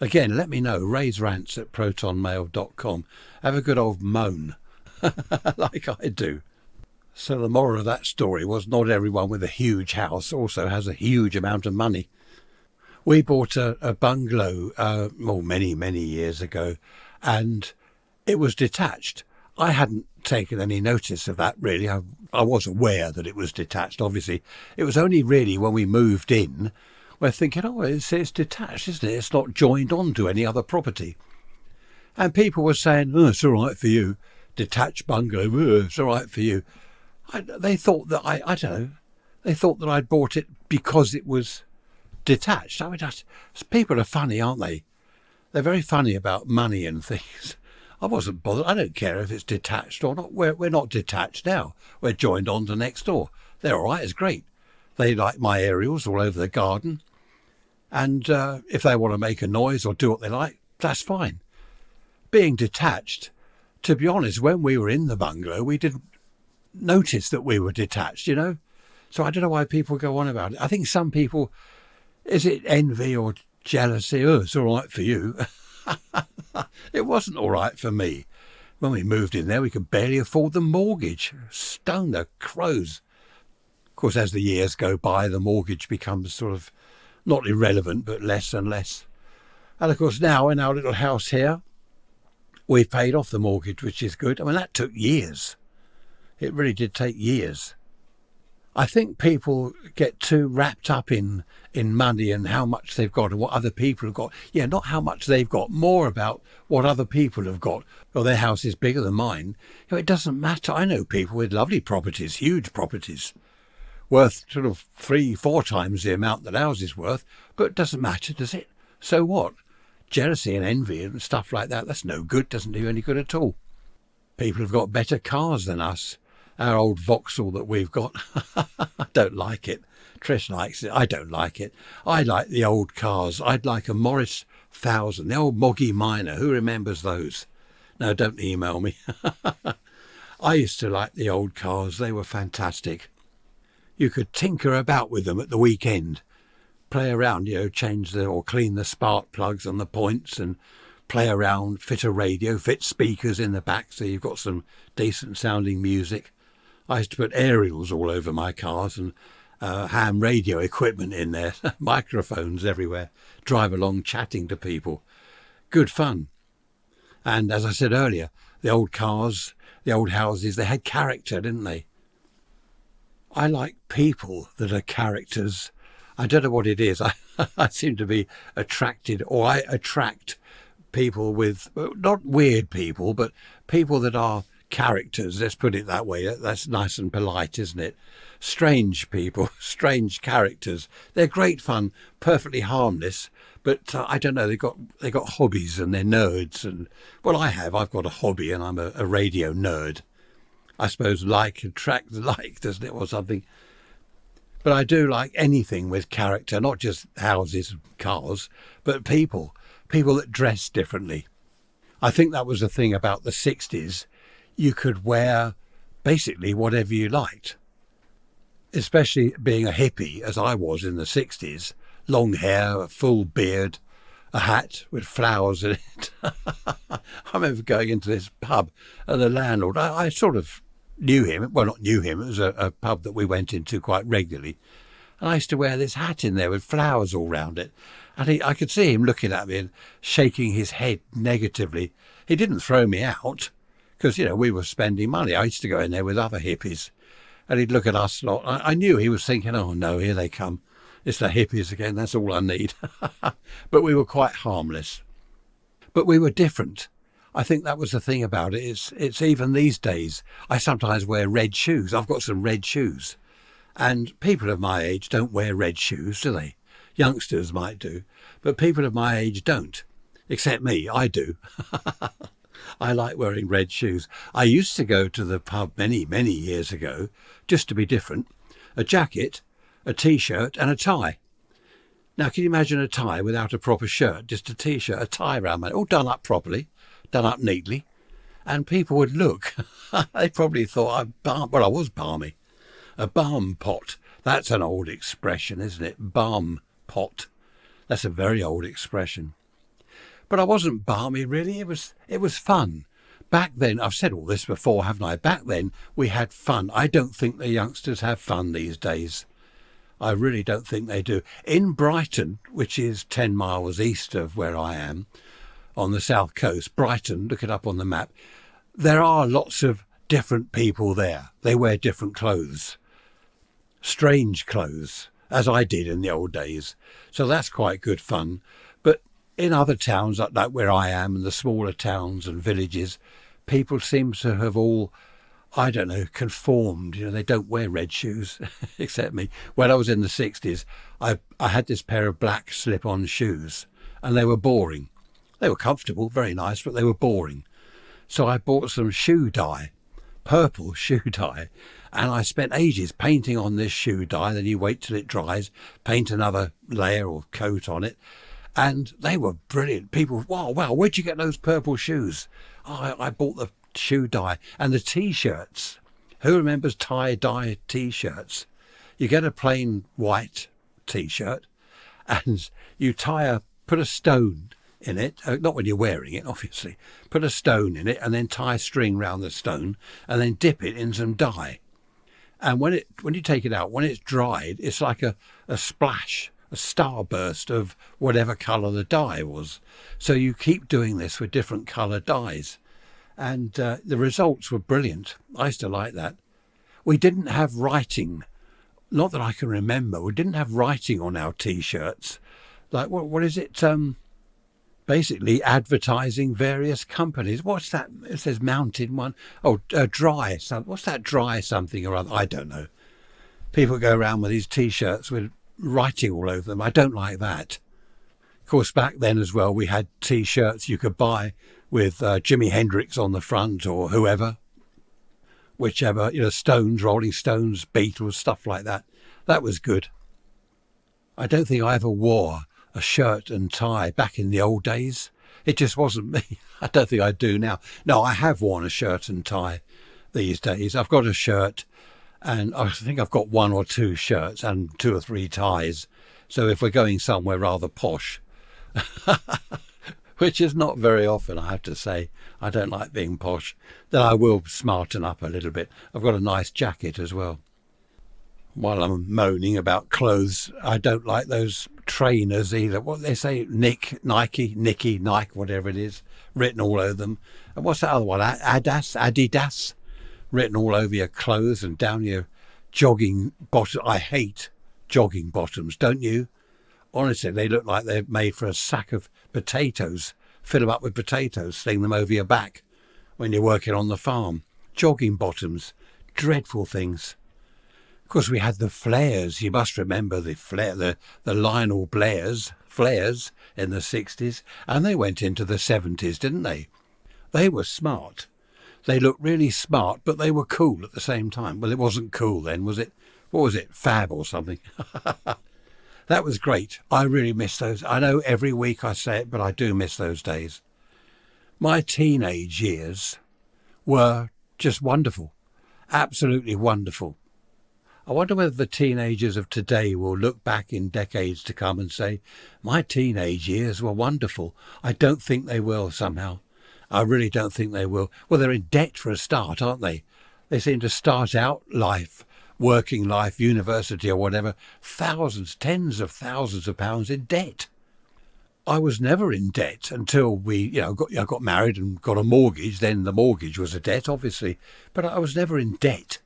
Again, let me know. Raise rants at protonmail.com. Have a good old moan, like I do. So the moral of that story was not everyone with a huge house also has a huge amount of money. We bought a bungalow many, many years ago, and it was detached. I hadn't taken any notice of that, really. I was aware that it was detached, obviously. It was only really when we moved in, we're thinking, oh, it's detached, isn't it? It's not joined on to any other property. And people were saying, oh, it's all right for you. Detached bungalow, oh, it's all right for you. They thought that I don't know, they thought that I'd bought it because it was detached. I mean, people are funny, aren't they? They're very funny about money and things. I wasn't bothered. I don't care if it's detached or not. We're not detached now. We're joined on to next door. They're all right. It's great. They like my aerials all over the garden. And if they want to make a noise or do what they like, that's fine. Being detached, to be honest, when we were in the bungalow, we didn't notice that we were detached, you know. So I don't know why people go on about it. I think some people, is it envy or jealousy? Oh, it's all right for you. It wasn't all right for me. When we moved in there, we could barely afford the mortgage. Stone the crows. Of course, as the years go by, the mortgage becomes sort of not irrelevant, but less and less. And of course, now in our little house here, we've paid off the mortgage, which is good. I mean, that took years. It really did take years. I think people get too wrapped up in money and how much they've got and what other people have got. Yeah, not how much they've got, more about what other people have got. Well, their house is bigger than mine. You know, it doesn't matter. I know people with lovely properties, huge properties, worth sort of 3-4 times the amount that ours is worth, but it doesn't matter, does it? So what? Jealousy and envy and stuff like that, that's no good, doesn't do any good at all. People have got better cars than us. Our old Vauxhall that we've got, I don't like it. Trish likes it. I don't like it. I like the old cars. I'd like a Morris 1000, the old Moggy Minor. Who remembers those? No, don't email me. I used to like the old cars. They were fantastic. You could tinker about with them at the weekend. Play around, you know, change or clean the spark plugs and the points and play around, fit a radio, fit speakers in the back so you've got some decent sounding music. I used to put aerials all over my cars and ham radio equipment in there, microphones everywhere, drive along chatting to people. Good fun. And as I said earlier, the old cars, the old houses, they had character, didn't they? I like people that are characters. I don't know what it is. I seem to be attracted, or I attract people with, not weird people, but people that are characters, let's put it that way. That's nice and polite, isn't it? Strange people, strange characters. They're great fun, perfectly harmless, but I don't know, they got hobbies and they're nerds. And well, I've got a hobby and I'm a radio nerd. I suppose like attracts like, doesn't it, or something? But I do like anything with character, not just houses and cars, but people that dress differently. I think that was the thing about the 60s. You could wear basically whatever you liked, especially being a hippie, as I was in the 60s. Long hair, a full beard, a hat with flowers in it. I remember going into this pub and the landlord, I sort of knew him. Well, not knew him. It was a pub that we went into quite regularly. And I used to wear this hat in there with flowers all round it. And I could see him looking at me and shaking his head negatively. He didn't throw me out because, you know, we were spending money. I used to go in there with other hippies and he'd look at us lot. I knew he was thinking, oh no, here they come. It's the hippies again. That's all I need. But we were quite harmless. But we were different. I think that was the thing about it. It's even these days. I sometimes wear red shoes. I've got some red shoes. And people of my age don't wear red shoes, do they? Youngsters might do. But people of my age don't. Except me, I do. I like wearing red shoes. I used to go to the pub many, many years ago, just to be different. A jacket, a T-shirt and a tie. Now, can you imagine a tie without a proper shirt? Just a T-shirt, a tie around it, all done up properly, done up neatly. And people would look. They probably thought I was balmy. A balm pot. That's an old expression, isn't it? Balm pot. That's a very old expression. But I wasn't balmy, really. It was fun. Back then, I've said all this before, haven't I? Back then, we had fun. I don't think the youngsters have fun these days. I really don't think they do. In Brighton, which is 10 miles east of where I am, on the south coast, Brighton, look it up on the map, there are lots of different people there. They wear different clothes. Strange clothes, as I did in the old days. So that's quite good fun. But in other towns, like where I am, and the smaller towns and villages, people seem to have all, I don't know, conformed. You know, they don't wear red shoes, except me. When I was in the 60s, I had this pair of black slip-on shoes, and they were boring. They were comfortable, very nice, but they were boring. So I bought some shoe dye, purple shoe dye, and I spent ages painting on this shoe dye. Then you wait till it dries, paint another layer or coat on it, and they were brilliant. People, wow, where'd you get those purple shoes? Oh, I bought the shoe dye. And the T-shirts. Who remembers tie-dye T-shirts? You get a plain white T-shirt, and you put a stone in it, not when you're wearing it, obviously. Put a stone in it and then tie string round the stone and then dip it in some dye. And when you take it out, when it's dried, it's like a splash, a starburst of whatever colour the dye was. So you keep doing this with different colour dyes. And the results were brilliant. I used to like that. We didn't have writing, not that I can remember. We didn't have writing on our T-shirts. Like, what is it? Basically advertising various companies. What's that? It says mounted one. Oh, dry. What's that dry something or other? I don't know. People go around with these T-shirts with writing all over them. I don't like that. Of course, back then as well, we had T-shirts you could buy with Jimi Hendrix on the front or whoever, whichever, Stones, Rolling Stones, Beatles, stuff like that. That was good. I don't think I ever wore a shirt and tie back in the old days. It just wasn't me. I don't think I do now. No, I have worn a shirt and tie these days. I've got a shirt, and I think I've got 1 or 2 shirts and 2 or 3 ties. So if we're going somewhere rather posh, which is not very often, I have to say, I don't like being posh, then I will smarten up a little bit. I've got a nice jacket as well. While I'm moaning about clothes, I don't like those trainers either. What they say, Nike, whatever it is, written all over them. And what's that other one? Adidas, written all over your clothes and down your jogging bottom. I hate jogging bottoms, don't you? Honestly, they look like they're made for a sack of potatoes. Fill them up with potatoes, sling them over your back when you're working on the farm. Jogging bottoms, dreadful things. Of course, we had the flares. You must remember the Lionel Blair's flares in the 60s. And they went into the 70s, didn't they? They were smart. They looked really smart, but they were cool at the same time. Well, it wasn't cool then, was it? What was it? Fab or something? That was great. I really miss those. I know every week I say it, but I do miss those days. My teenage years were just wonderful. Absolutely wonderful. I wonder whether the teenagers of today will look back in decades to come and say, my teenage years were wonderful. I don't think they will somehow. I really don't think they will. Well, they're in debt for a start, aren't they? They seem to start out life, working life, university or whatever, thousands, tens of thousands of pounds in debt. I was never in debt until I got married and got a mortgage. Then the mortgage was a debt, obviously. But I was never in debt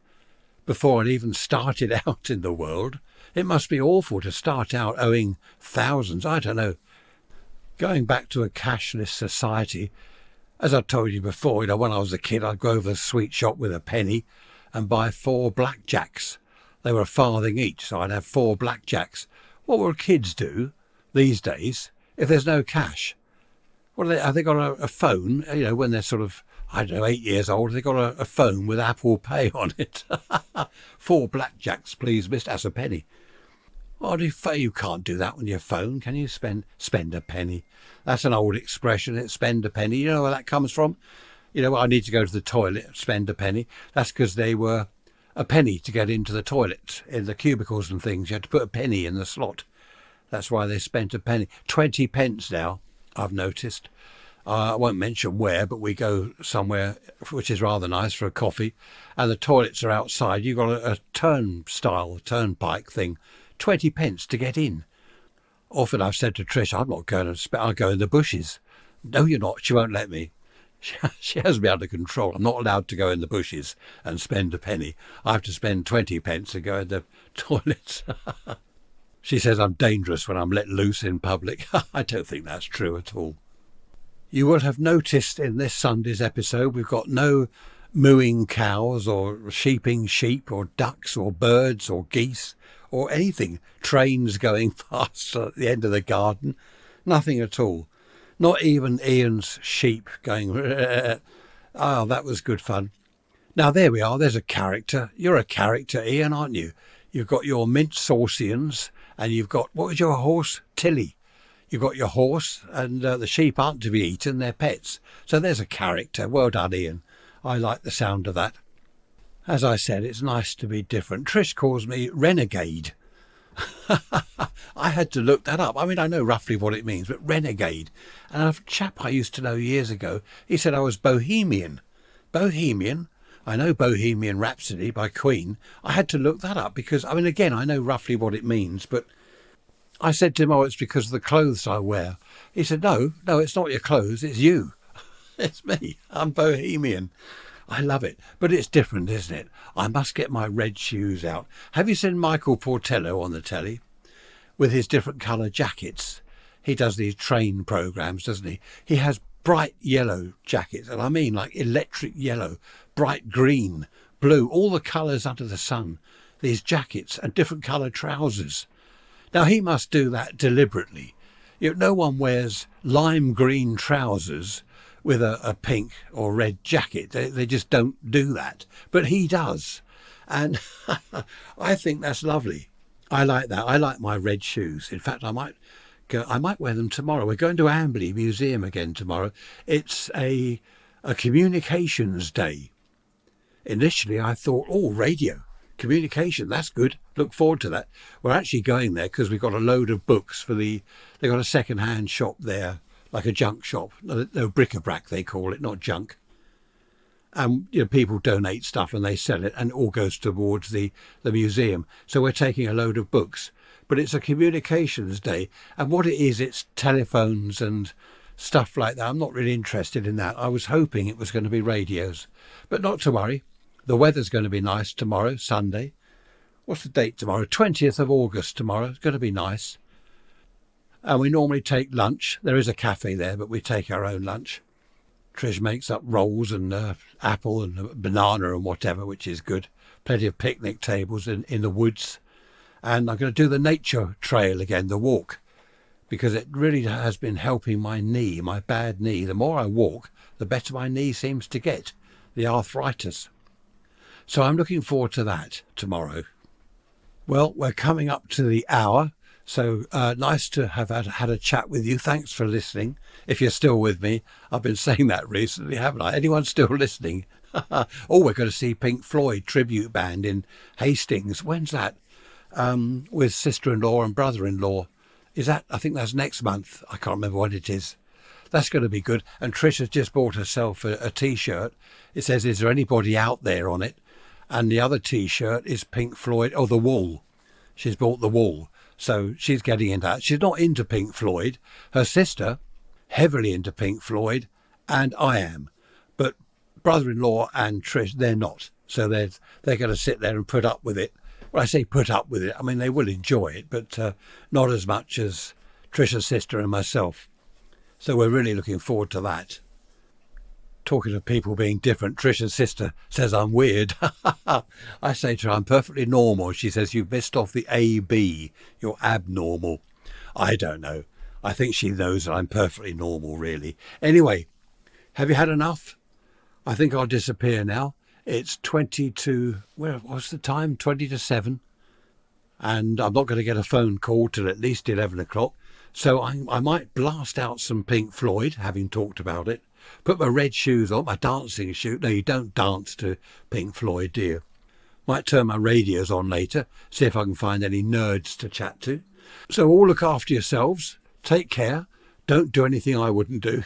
before I'd even started out in the world. It must be awful to start out owing thousands. I don't know. Going back to a cashless society, as I told you before, when I was a kid, I'd go over to the sweet shop with a penny and buy 4 blackjacks. They were a farthing each, so I'd have 4 blackjacks. What will kids do these days if there's no cash? Have they got a phone, when they're sort of, 8 years old, they got a phone with Apple Pay on it. 4 blackjacks, please, mister. That's a penny. Oh, you can't do that on your phone, can you? Spend a penny. That's an old expression, it's spend a penny. You know where that comes from? You know, I need to go to the toilet, spend a penny. That's because they were a penny to get into the toilet, in the cubicles and things. You had to put a penny in the slot. That's why they spent a penny. 20 pence now, I've noticed. I won't mention where, but we go somewhere which is rather nice for a coffee, and the toilets are outside. You've got a turnpike thing, 20 pence to get in. Often I've said to Trish, I'm not going to I'll go in the bushes. No, you're not. She won't let me. She has me under control. I'm not allowed to go in the bushes and spend a penny. I have to spend 20 pence to go in the toilets. She says I'm dangerous when I'm let loose in public. I don't think that's true at all. You will have noticed in this Sunday's episode we've got no mooing cows or sheeping sheep or ducks or birds or geese or anything. Trains going past at the end of the garden. Nothing at all. Not even Ian's sheep going. Oh, that was good fun. Now there we are. There's a character. You're a character, Ian, aren't you? You've got your mint saucians and you've got, what was your horse? Tilly. You've got your horse, and the sheep aren't to be eaten, they're pets. So there's a character. Well done, Ian. I like the sound of that. As I said, it's nice to be different. Trish calls me renegade. I had to look that up. I mean, I know roughly what it means, but renegade. And a chap I used to know years ago, he said I was bohemian. Bohemian? I know Bohemian Rhapsody by Queen. I had to look that up because, I mean, again, I know roughly what it means, but I said to him, oh, it's because of the clothes I wear. He said, no, it's not your clothes, it's you. It's me. I'm bohemian. I love it. But it's different, isn't it? I must get my red shoes out. Have you seen Michael Portello on the telly with his different colour jackets? He does these train programmes, doesn't he? He has bright yellow jackets, and I mean like electric yellow, bright green, blue, all the colours under the sun. These jackets and different colour trousers. Now, he must do that deliberately. No one wears lime green trousers with a pink or red jacket. They just don't do that. But he does. And I think that's lovely. I like that. I like my red shoes. In fact, I might wear them tomorrow. We're going to Amberley Museum again tomorrow. It's a communications day. Initially, I thought, oh, radio. Communication, that's good. Look forward to that. We're actually going there because we've got a load of books for they've got a second-hand shop there, like a junk shop. No, bric-a-brac they call it, not junk. And people donate stuff and they sell it, and it all goes towards the museum. So we're taking a load of books. But it's a communications day, and what it is, it's telephones and stuff like that. I'm not really interested in that. I was hoping it was going to be radios, but not to worry. The weather's going to be nice tomorrow, Sunday. What's the date tomorrow? 20th of August tomorrow. It's going to be nice. And we normally take lunch. There is a cafe there, but we take our own lunch. Trish makes up rolls and apple and banana and whatever, which is good. Plenty of picnic tables in the woods. And I'm going to do the nature trail again, the walk, because it really has been helping my knee, my bad knee. The more I walk, the better my knee seems to get, the arthritis. So I'm looking forward to that tomorrow. Well, we're coming up to the hour, so nice to have had a chat with you. Thanks for listening. If you're still with me, I've been saying that recently, haven't I? Anyone still listening? Oh, we're going to see Pink Floyd tribute band in Hastings. When's that? With sister-in-law and brother-in-law. Is that? I think that's next month. I can't remember when it is. That's going to be good. And Trish has just bought herself a T-shirt. It says, is there anybody out there on it? And the other T-shirt is Pink Floyd. Oh, The Wall. She's bought The Wall. So she's getting into that. She's not into Pink Floyd. Her sister, heavily into Pink Floyd, and I am. But brother-in-law and Trish, they're not. So they're going to sit there and put up with it. Well, I say put up with it. I mean, they will enjoy it, but not as much as Trish's sister and myself. So we're really looking forward to that. Talking of people being different, Trish's sister says I'm weird. I say to her, I'm perfectly normal. She says, you've missed off the AB. You're abnormal. I don't know. I think she knows that I'm perfectly normal, really. Anyway, have you had enough? I think I'll disappear now. It's 20 to, what's the time? 20 to 7. and I'm not going to get a phone call till at least 11 o'clock. So I might blast out some Pink Floyd, having talked about it, put my red shoes on, my dancing shoes. No, you don't dance to Pink Floyd, do you? Might turn my radios on later, see if I can find any nerds to chat to. So all look after yourselves, take care, don't do anything I wouldn't do.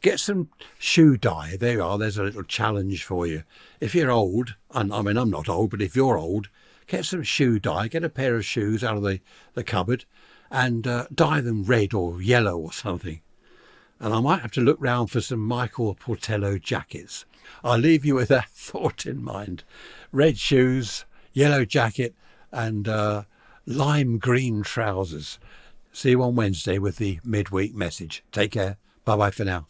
Get some shoe dye. There you are, there's a little challenge for you. If you're old, and I mean I'm not old, but if you're old, get some shoe dye, get a pair of shoes out of the cupboard and dye them red or yellow or something. And I might have to look round for some Michael Portello jackets. I'll leave you with that thought in mind. Red shoes, yellow jacket and lime green trousers. See you on Wednesday with the midweek message. Take care. Bye-bye for now.